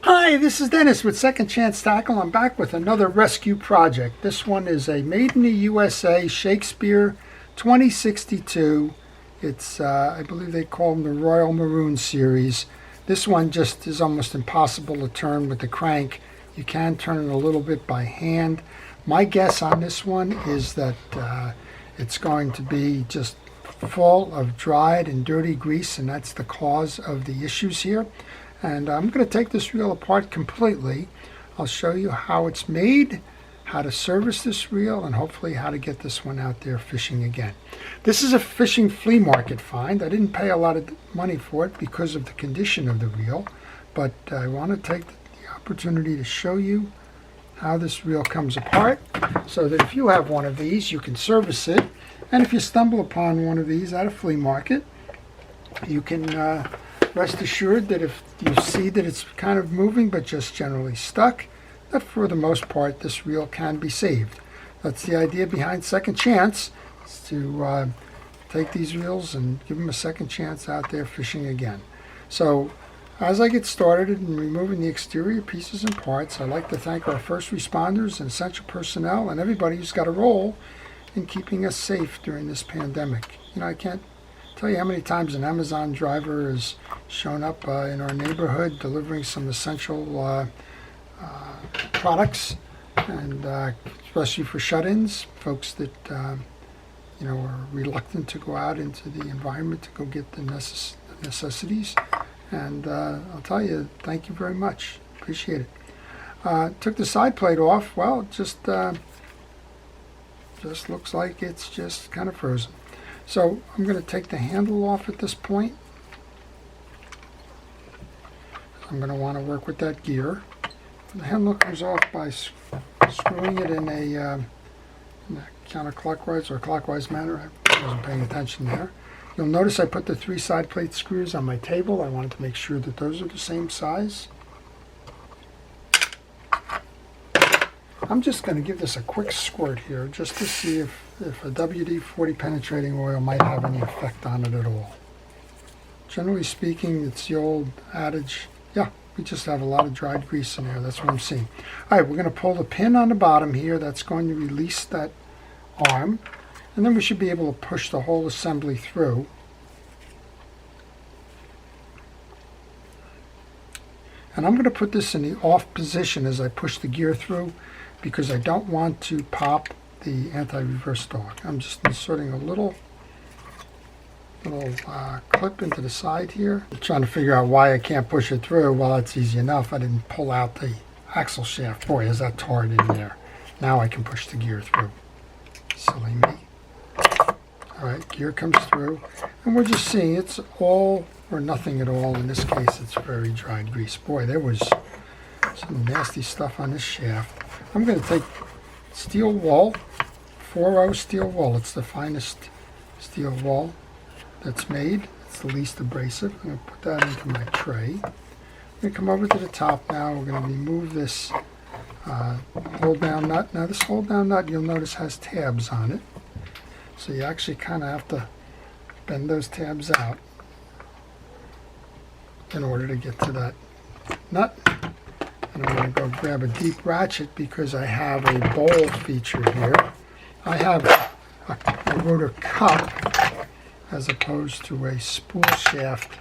Hi, this is Dennis with Second Chance Tackle. I'm back with another rescue project. This one is a Made in the USA Shakespeare 2062. It's, I believe they call them the Royal Maroon series. This one just is almost impossible to turn with the crank. You can turn it a little bit by hand. My guess on this one is that it's going to be just full of dried and dirty grease, and that's the cause of the issues here. And I'm going to take this reel apart completely. I'll show you how it's made, how to service this reel, and hopefully how to get this one out there fishing again. This is a fishing flea market find. I didn't pay a lot of money for it because of the condition of the reel, but I want to take the opportunity to show you how this reel comes apart so that if you have one of these, you can service it. And if you stumble upon one of these at a flea market, you can rest assured that if you see that it's kind of moving but just generally stuck, that for the most part this reel can be saved. That's the idea behind Second Chance, is to take these reels and give them a second chance out there fishing again. So as I get started in removing the exterior pieces and parts, I'd like to thank our first responders and essential personnel and everybody who's got a role in keeping us safe during this pandemic. You know, I can't tell you how many times an Amazon driver has shown up in our neighborhood delivering some essential products, and especially for shut-ins, folks that you know, are reluctant to go out into the environment to go get the necessities. And I'll tell you, thank you very much. Appreciate it. Took the side plate off. Well, it just looks like it's just kind of frozen. So I'm going to take the handle off at this point. I'm going to want to work with that gear. The handle comes off by screwing it in a counterclockwise or clockwise manner. I wasn't paying attention there. You'll notice I put the 3 side plate screws on my table. I wanted to make sure that those are the same size. I'm just going to give this a quick squirt here just to see if a WD-40 penetrating oil might have any effect on it at all. Generally speaking, it's the old adage, yeah, we just have a lot of dried grease in there. That's what I'm seeing. All right, we're going to pull the pin on the bottom here. That's going to release that arm. And then we should be able to push the whole assembly through. And I'm going to put this in the off position as I push the gear through, because I don't want to pop the anti-reverse dog. I'm just inserting a little clip into the side here. I'm trying to figure out why I can't push it through. Well, that's easy enough. I didn't pull out the axle shaft. Boy, is that tarred in there. Now I can push the gear through. Silly me. All right, gear comes through, and we're just seeing it's all or nothing at all. In this case, it's very dried grease. Boy, there was some nasty stuff on this shaft. I'm going to take steel wool, 4-0 steel wool. It's the finest steel wool that's made. It's the least abrasive. I'm going to put that into my tray. I'm going to come over to the top now. We're going to remove this hold down nut. Now this hold down nut, you'll notice, has tabs on it. So you actually kind of have to bend those tabs out in order to get to that nut. And I'm going to go grab a deep ratchet because I have a bowl feature here. I have a rotor cup as opposed to a spool shaft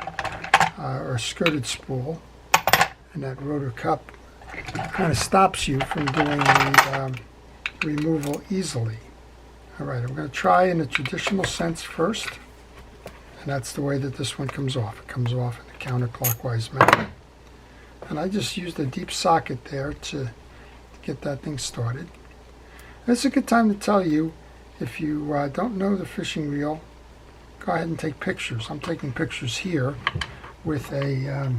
or skirted spool. And that rotor cup kind of stops you from doing the removal easily. All right, I'm going to try in the traditional sense first. And that's the way that this one comes off. It comes off in a counterclockwise manner. And I just used a deep socket there to get that thing started. It's a good time to tell you, if you don't know the fishing reel, go ahead and take pictures. I'm taking pictures here with a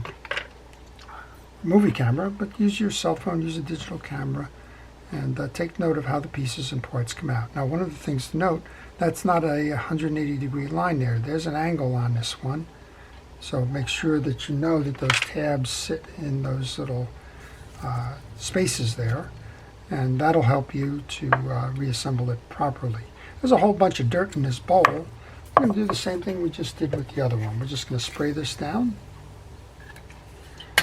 movie camera, but use your cell phone, use a digital camera, and take note of how the pieces and parts come out. Now, one of the things to note, that's not a 180-degree line there. There's an angle on this one. So make sure that you know that those tabs sit in those little spaces there, and that'll help you to reassemble it properly. There's a whole bunch of dirt in this bowl. We're going to do the same thing we just did with the other one. We're just going to spray this down.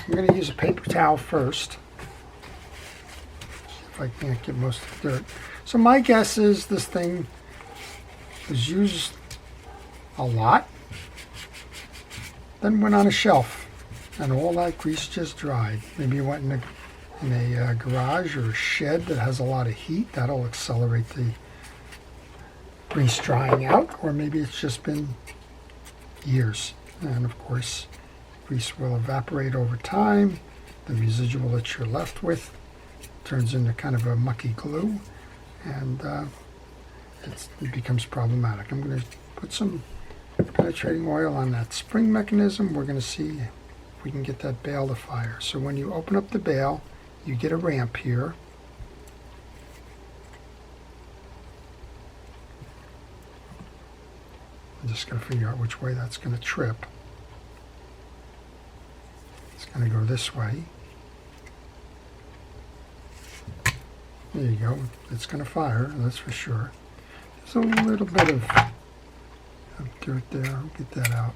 I'm going to use a paper towel first, if I can't get most of the dirt. So my guess is this thing was used a lot, then went on a shelf, and all that grease just dried. Maybe it went in a garage or a shed that has a lot of heat. That'll accelerate the grease drying out, or maybe it's just been years. And of course, grease will evaporate over time. The residual that you're left with turns into kind of a mucky glue, and it becomes problematic. I'm going to put some penetrating oil on that spring mechanism. We're going to see if we can get that bale to fire. So when you open up the bale, you get a ramp here. I'm just going to figure out which way that's going to trip. It's going to go this way. There you go. It's going to fire, that's for sure. There's a little bit of dirt there. I'll get that out.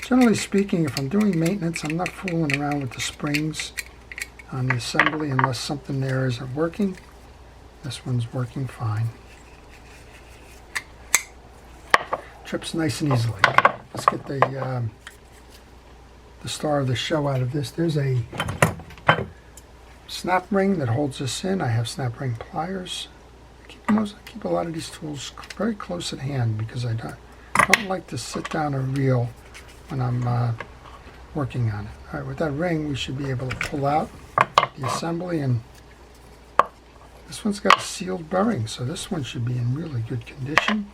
Generally speaking, if I'm doing maintenance, I'm not fooling around with the springs on the assembly unless something there isn't working. This one's working fine. Trips nice and easily. Let's get the star of the show out of this. There's a snap ring that holds this in. I have snap ring pliers. I keep a lot of these tools very close at hand because I don't like to sit down and reel when I'm working on it. All right, with that ring, we should be able to pull out the assembly, and this one's got a sealed bearing, so this one should be in really good condition.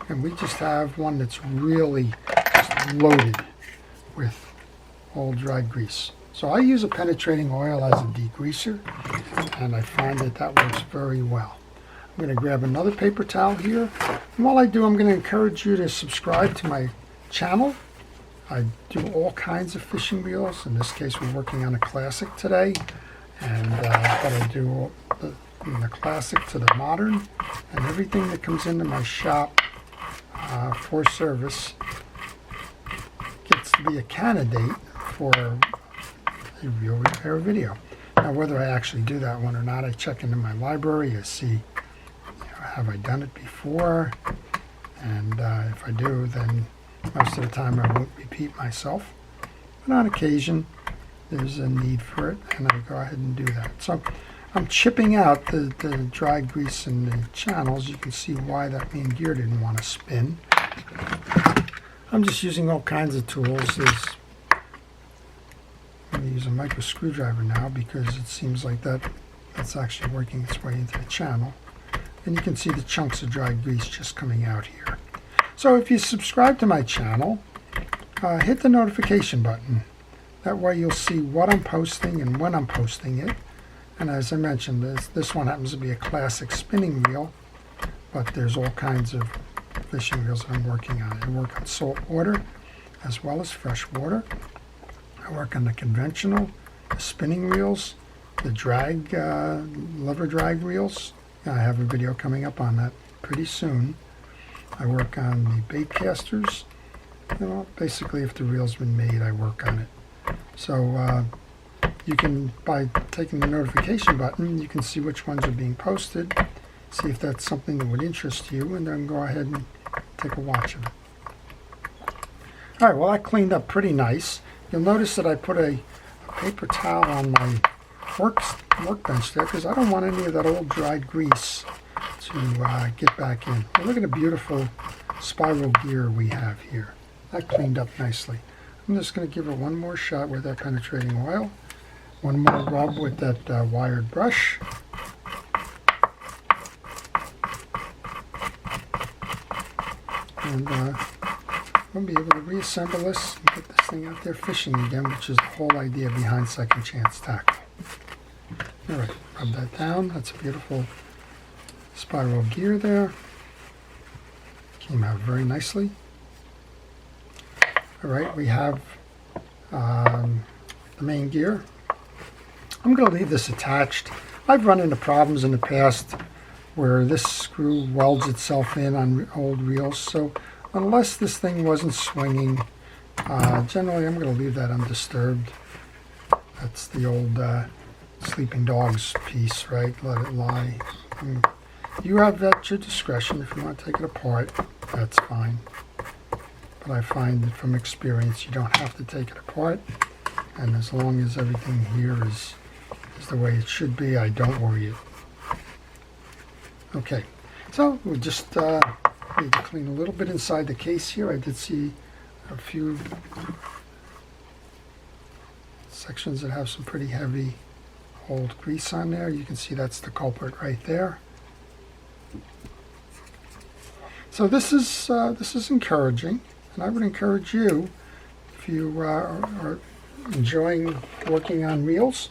And we just have one that's really just loaded with old dry grease. So I use a penetrating oil as a degreaser, and I find that that works very well. I'm going to grab another paper towel here, and while I do, I'm going to encourage you to subscribe to my channel. I do all kinds of fishing reels. In this case, we're working on a classic today, and but I do from the classic to the modern, and everything that comes into my shop for service gets to be a candidate for a reel repair video. Now, whether I actually do that one or not, I check into my library. I see, have I done it before? And if I do, then most of the time I won't repeat myself. But on occasion, there's a need for it, and I go ahead and do that. So I'm chipping out the dry grease in the channels. You can see why that main gear didn't want to spin. I'm just using all kinds of tools. I'm going to use a micro screwdriver now because it seems like that's actually working its way into the channel. And you can see the chunks of dry grease just coming out here. So if you subscribe to my channel, hit the notification button. That way you'll see what I'm posting and when I'm posting it. And as I mentioned, this one happens to be a classic spinning reel, but there's all kinds of fishing reels that I'm working on. I work on salt water as well as fresh water. I work on the conventional, the spinning reels, the drag, lever drag reels. I have a video coming up on that pretty soon. I work on the bait casters. Basically, if the reel's been made, I work on it. So you can, by taking the notification button, you can see which ones are being posted, see if that's something that would interest you, and then go ahead and take a watch of it. All right, well, that cleaned up pretty nice. You'll notice that I put a paper towel on my workbench there because I don't want any of that old dried grease to get back in. Well, look at the beautiful spiral gear we have here. That cleaned up nicely. I'm just going to give it one more shot with that penetrating oil. One more rub with that wired brush. And we'll be able to reassemble this and get this thing out there fishing again, which is the whole idea behind Second Chance Tackle. All right, rub that down. That's a beautiful spiral gear there. Came out very nicely. All right, we have the main gear. I'm going to leave this attached. I've run into problems in the past where this screw welds itself in on old reels, so unless this thing wasn't swinging, Generally, I'm going to leave that undisturbed. That's the old sleeping dogs piece, right? Let it lie. You have at your discretion. If you want to take it apart, that's fine. But I find that from experience, you don't have to take it apart. And as long as everything here is the way it should be, I don't worry it. Okay, so we just need to clean a little bit inside the case here. I did see a few sections that have some pretty heavy old grease on there. You can see that's the culprit right there. So this is encouraging, and I would encourage you, if you are enjoying working on reels,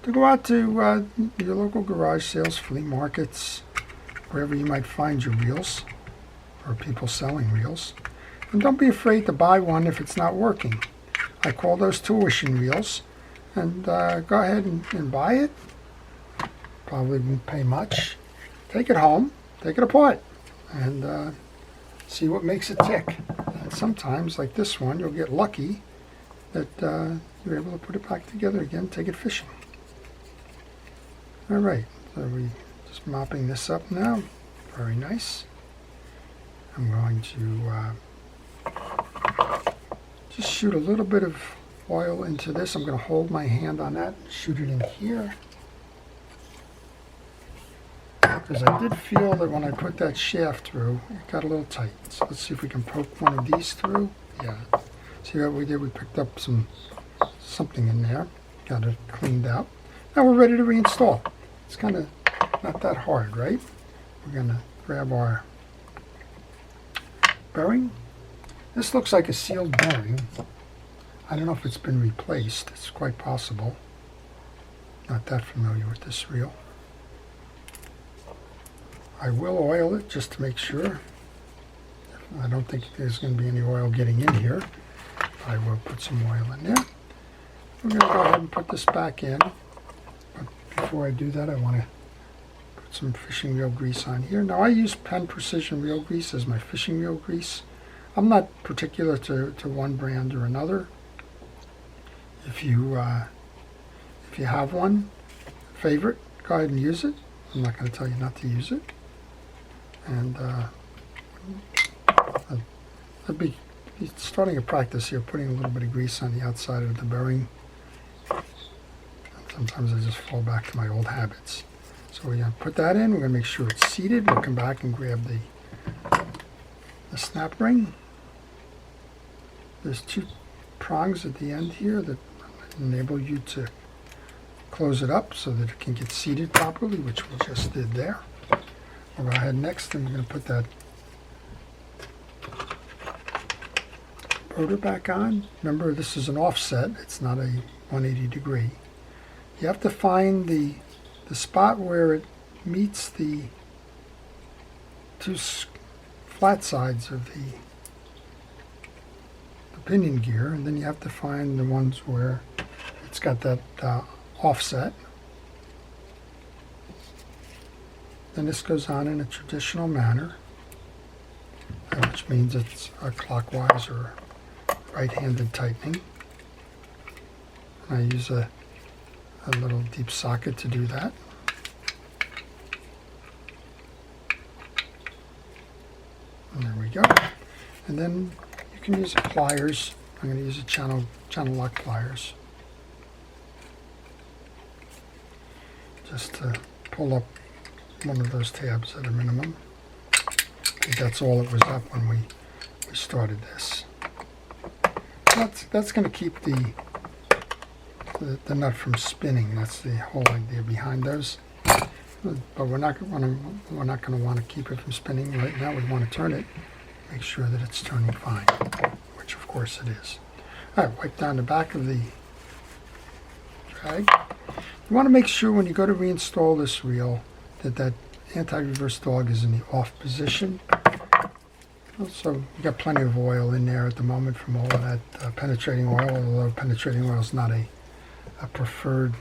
to go out to your local garage sales, flea markets, wherever you might find your reels, or people selling reels. And don't be afraid to buy one if it's not working. I call those tuition reels. And go ahead and buy it. Probably won't pay much. Take it home, take it apart, and see what makes it tick. And sometimes, like this one, you'll get lucky that you're able to put it back together again, take it fishing. All right, so we're just mopping this up now. Very nice. I'm going to just shoot a little bit of oil into this. I'm going to hold my hand on that and shoot it in here. Because I did feel that when I put that shaft through, it got a little tight. So let's see if we can poke one of these through. Yeah. See what we did? We picked up something in there. Got it cleaned out. Now we're ready to reinstall. It's kind of not that hard, right? We're going to grab our bearing. This looks like a sealed bearing. I don't know if it's been replaced. It's quite possible. Not that familiar with this reel. I will oil it just to make sure. I don't think there's going to be any oil getting in here. I will put some oil in there. We're going to go ahead and put this back in. But before I do that, I want to put some fishing reel grease on here. Now I use Penn Precision Reel Grease as my fishing reel grease. I'm not particular to one brand or another. If you have one favorite, go ahead and use it. I'm not going to tell you not to use it. And I'd be starting a practice here, putting a little bit of grease on the outside of the bearing. Sometimes I just fall back to my old habits. So we're going to put that in. We're going to make sure it's seated. We'll come back and grab the snap ring. There's two prongs at the end here that enable you to close it up so that it can get seated properly, which we just did there. We'll go ahead next and we're going to put that rotor back on. Remember, this is an offset. It's not a 180 degree. You have to find the spot where it meets the two flat sides of the pinion gear, and then you have to find the ones where it's got that offset. Then this goes on in a traditional manner, which means it's a clockwise or right-handed tightening. And I use a little deep socket to do that. And there we go. And then you can use pliers. I'm going to use a channel lock pliers, just to pull up one of those tabs at a minimum. I think that's all it was up when we started this. That's going to keep the nut from spinning. That's the whole idea behind those. But we're not going to want to keep it from spinning right now. We want to turn it, make sure that it's turning fine, which of course it is. All right, wipe down the back of the drag. You want to make sure when you go to reinstall this reel that anti-reverse dog is in the off position. Also, you got plenty of oil in there at the moment from all of that penetrating oil, although penetrating oil is not a preferred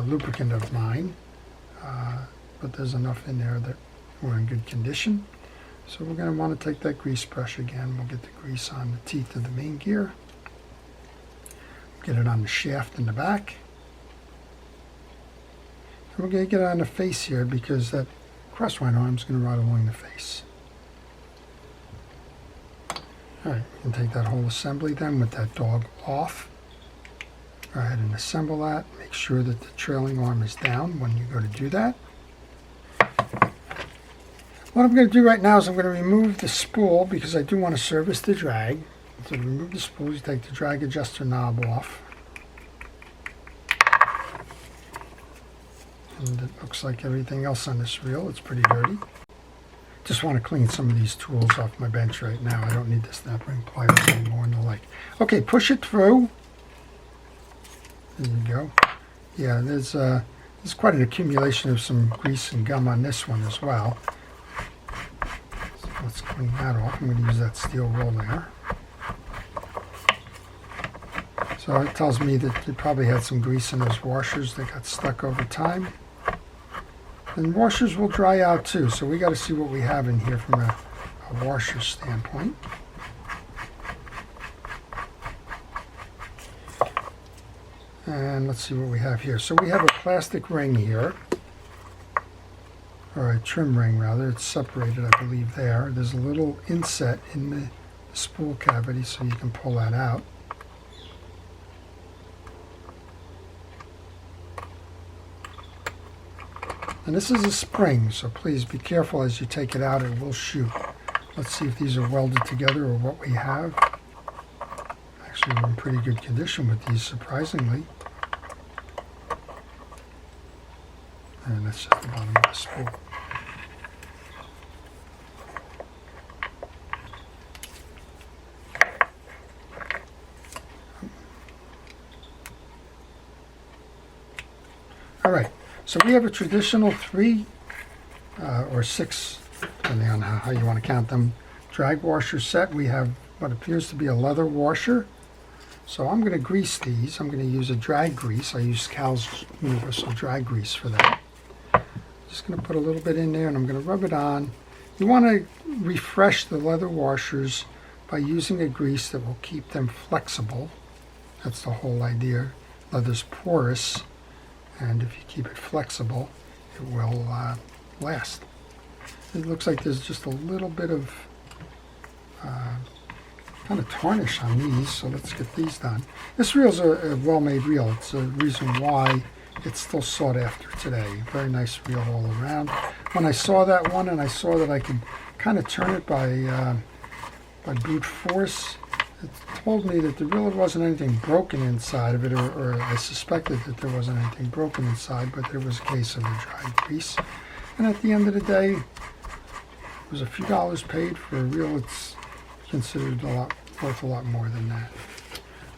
lubricant of mine. But there's enough in there that we're in good condition. So we're going to want to take that grease brush again. We'll get the grease on the teeth of the main gear. Get it on the shaft in the back. And we're going to get it on the face here because that crosswind arm is going to ride along the face. Alright, we can take that whole assembly then with that dog off. Go ahead and assemble that. Make sure that the trailing arm is down when you go to do that. What I'm going to do right now is I'm going to remove the spool because I do want to service the drag. So to remove the spool, you take the drag adjuster knob off. And it looks like everything else on this reel, it's pretty dirty. Just want to clean some of these tools off my bench right now. I don't need the snap ring pliers anymore and the like. Okay, push it through. There you go. Yeah, there's quite an accumulation of some grease and gum on this one as well. So let's clean that off. I'm going to use that steel roll there. So it tells me that it probably had some grease in those washers that got stuck over time. And washers will dry out too, so we got to see what we have in here from a washer standpoint. And let's see what we have here. So we have a plastic ring here, or a trim ring rather. It's separated, I believe, there. There's a little inset in the spool cavity so you can pull that out. And this is a spring, so please be careful as you take it out. It will shoot. Let's see if these are welded together or what we have. Actually, we're in pretty good condition with these, surprisingly. And that's just the bottom of the spool. All right. So we have a traditional 3 or 6, depending on how you want to count them, drag washer set. We have what appears to be a leather washer. So I'm going to grease these. I'm going to use a drag grease. I use Cal's Universal Drag Grease for that. Just going to put a little bit in there and I'm going to rub it on. You want to refresh the leather washers by using a grease that will keep them flexible. That's the whole idea. Leather's porous. And if you keep it flexible, it will last. It looks like there's just a little bit of kind of tarnish on these, so let's get these done. This reel's a well-made reel. It's a reason why it's still sought after today. Very nice reel all around. When I saw that one and I saw that I could kind of turn it by brute force, it told me that there really wasn't anything broken inside of it, or I suspected that there wasn't anything broken inside, but there was a case of the dry grease. And at the end of the day, it was a few dollars paid for a reel that's considered worth a lot more than that.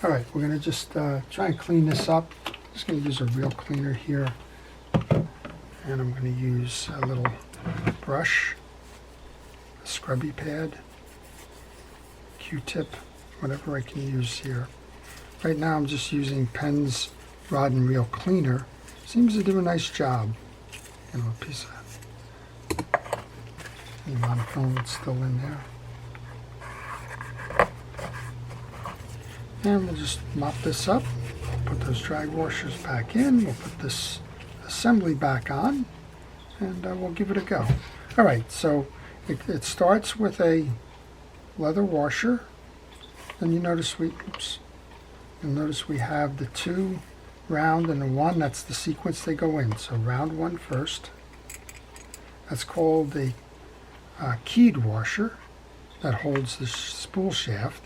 All right, we're going to just try and clean this up. I'm just going to use a reel cleaner here, and I'm going to use a little brush, a scrubby pad, Q-tip, whatever I can use here. Right now I'm just using Penn's Rod and Reel Cleaner. Seems to do a nice job. A piece of the monofilament that's still in there. And we'll just mop this up. Put those drag washers back in. We'll put this assembly back on, and we'll give it a go. All right, so it starts with a leather washer. And you'll notice we have the 2 round and the 1. That's the sequence they go in. So round 1 first. That's called the keyed washer that holds the spool shaft.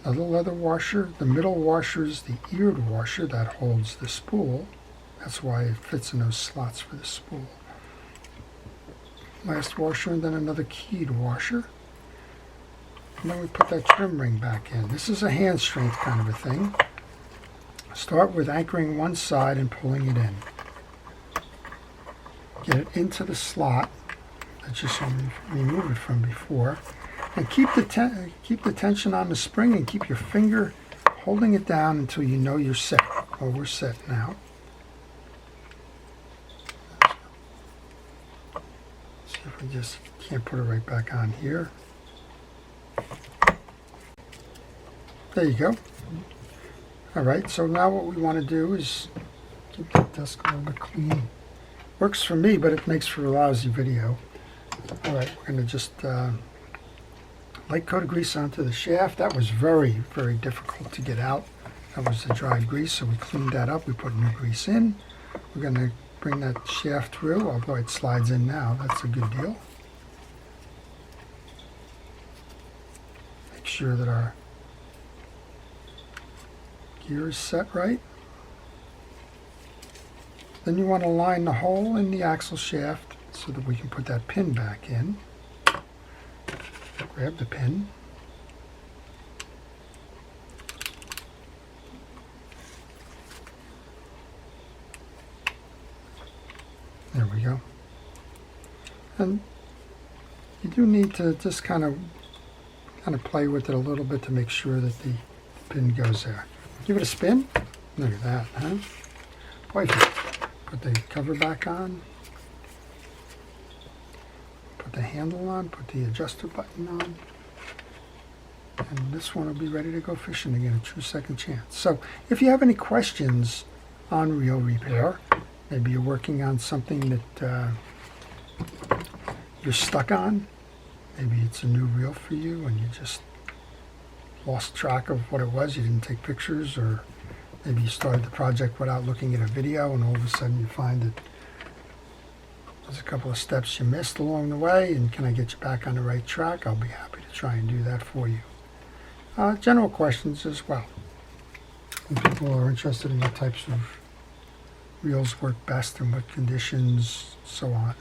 Another leather washer. The middle washer is the eared washer that holds the spool. That's why it fits in those slots for the spool. Last washer, and then another keyed washer. And then we put that trim ring back in. This is a hand strength kind of a thing. Start with anchoring one side and pulling it in. Get it into the slot that you saw me remove it from before. And keep the tension on the spring and keep your finger holding it down until you know you're set. Well, we're set now. So See if we just can't put it right back on here. There you go. All right, so now what we want to do is keep the desk a little bit clean. Works for me, but it makes for a lousy video. All right, we're going to just light coat of grease onto the shaft. That was very, very difficult to get out. That was the dried grease, so we cleaned that up. We put new grease in. We're going to bring that shaft through, although it slides in now. That's a good deal. Make sure that our gear is set right. Then you want to line the hole in the axle shaft so that we can put that pin back in. Grab the pin. There we go. And you do need to just kind of play with it a little bit to make sure that the pin goes there. Give it a spin. Look at that, huh? Boy, if you put the cover back on, put the handle on, put the adjuster button on, and this one will be ready to go fishing again, a true second chance. So if you have any questions on reel repair, maybe you're working on something that you're stuck on, maybe it's a new reel for you and you just lost track of what it was, you didn't take pictures, or maybe you started the project without looking at a video and all of a sudden you find that there's a couple of steps you missed along the way, and can I get you back on the right track? I'll be happy to try and do that for you. General questions as well. And people are interested in what types of reels work best and what conditions, so on.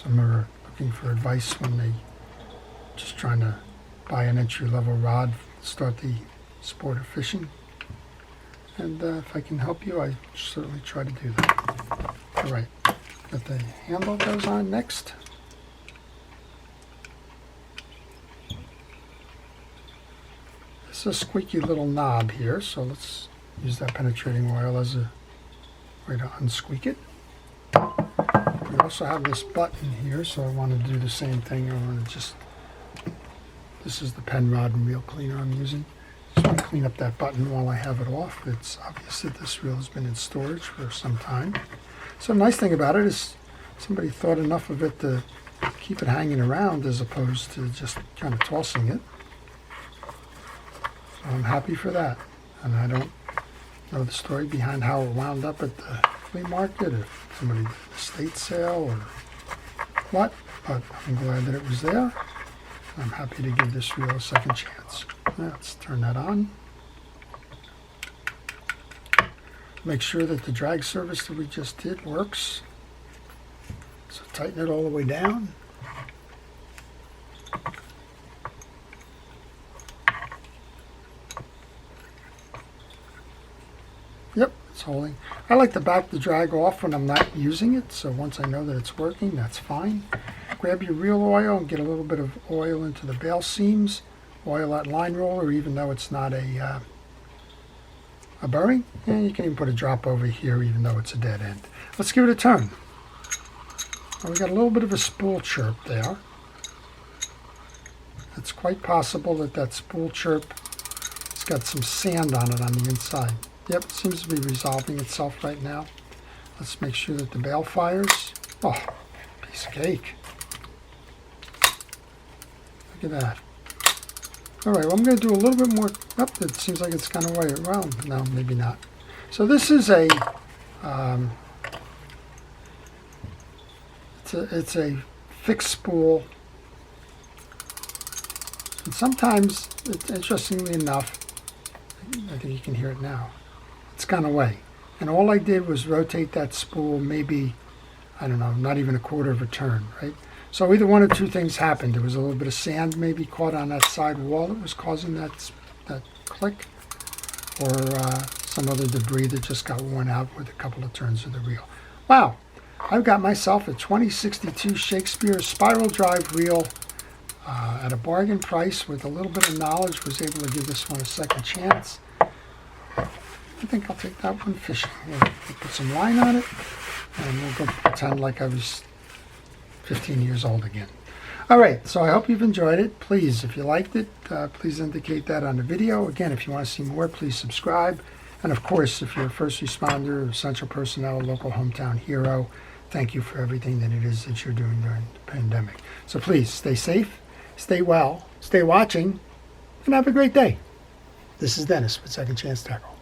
Some are looking for advice when they just trying to buy an entry-level rod, start the sport of fishing. And if I can help you, I certainly try to do that. All right, got the handle goes on next. It's a squeaky little knob here, so let's use that penetrating oil as a way to unsqueak it. We also have this button here, so I want to do the same thing. I want to just, this is the pen rod and reel cleaner I'm using. Just want to clean up that button while I have it off. It's obvious that this reel has been in storage for some time. So the nice thing about it is somebody thought enough of it to keep it hanging around as opposed to just kind of tossing it. So I'm happy for that. And I don't know the story behind how it wound up at the flea market, if somebody did an estate sale or what, but I'm glad that it was there. I'm happy to give this reel a second chance. Let's turn that on. Make sure that the drag service that we just did works. So tighten it all the way down. Yep, it's holding. I like to back the drag off when I'm not using it, so once I know that it's working, that's fine. Grab your reel oil and get a little bit of oil into the bail seams. Oil that line roller, even though it's not a bearing. And you can even put a drop over here, even though it's a dead end. Let's give it a turn. Well, we got a little bit of a spool chirp there. It's quite possible that that spool chirp has got some sand on it on the inside. Yep, it seems to be resolving itself right now. Let's make sure that the bail fires. Oh, piece of cake. Look at that. All right, well, I'm going to do a little bit more. Oh, it seems like it's gone away. Well, no, maybe not. So this is a, it's a fixed spool. And sometimes, interestingly enough, I think you can hear it now, it's gone away. And all I did was rotate that spool maybe, I don't know, not even a quarter of a turn, right? So either one of two things happened. There was a little bit of sand maybe caught on that side wall that was causing that click, or some other debris that just got worn out with a couple of turns of the reel. Wow, I've got myself a 2062 Shakespeare spiral drive reel at a bargain price. With a little bit of knowledge, was able to give this one a second chance. I think I'll take that one fishing. We'll put some line on it, and we'll go pretend like I was 15 years old again. All right, so I hope you've enjoyed it. Please, if you liked it, please indicate that on the video. Again, if you want to see more, please subscribe. And of course, if you're a first responder, essential personnel, local hometown hero, thank you for everything that it is that you're doing during the pandemic. So please, stay safe, stay well, stay watching, and have a great day. This is Dennis with Second Chance Tackle.